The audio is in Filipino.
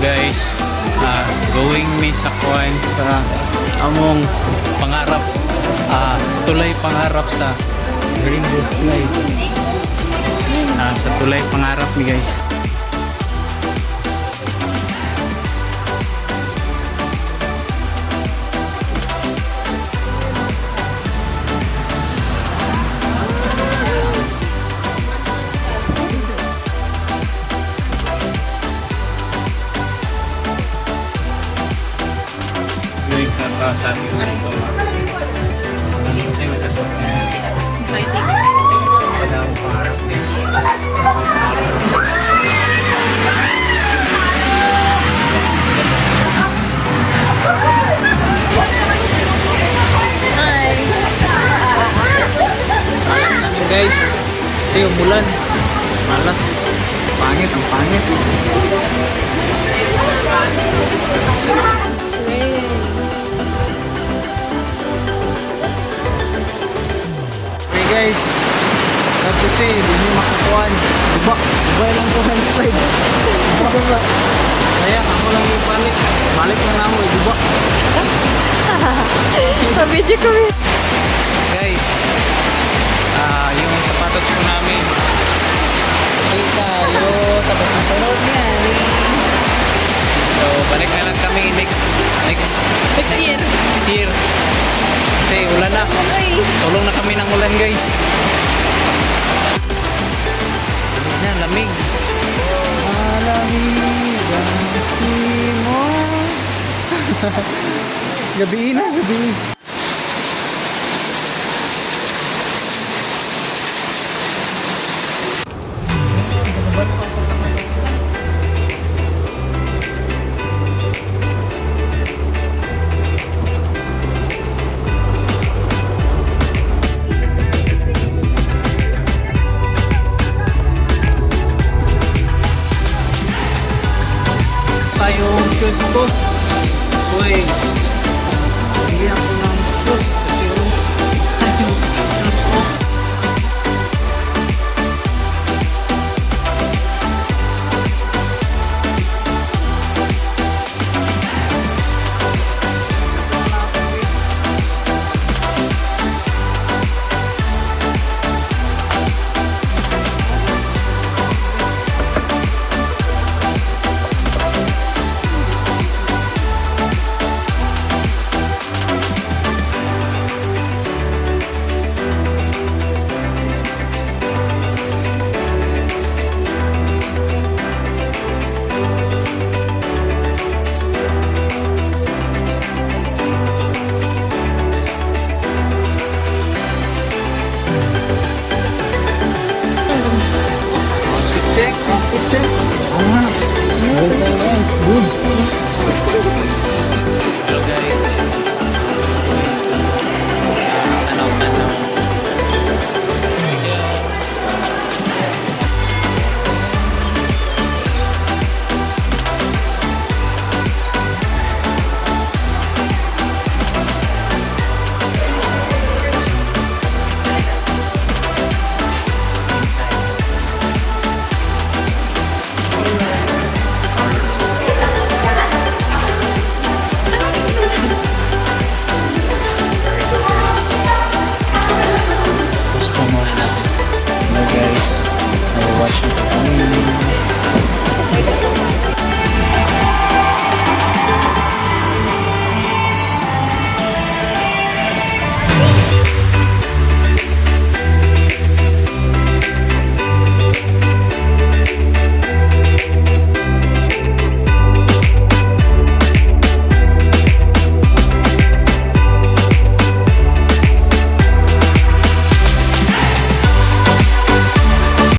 guys, going mi sa kuan sa among pangarap, tulay pangarap sa Rainbow Slide. Sa tulay pangarap ni guys. Sabi ko ito. Sa'yo magkasot niya. Exciting. Wala akong pangarap guys. Hi! Guys, kasi umulan. Malas. Pangit, ang pangit. Guys, sabi ko hindi mo makakuhan. Diba? Diba lang ko handslide. Diba? Kaya ako lang yung balik. Balik lang ako eh. Diba? Pa-video ko eh. Guys, yung sapatos po namin. Okay tayo. Tapos ang sunod niya. So, balik na lang kami next Next year. Kasi ulan na. Ay. Tulong na kami ng ulan guys. Yan, lamig. Malamig ang simon. Gabi na, gabi. Yung shoes ko. Uy, hindi ako ng shoes kasi yung shoes ko. Check. Goods.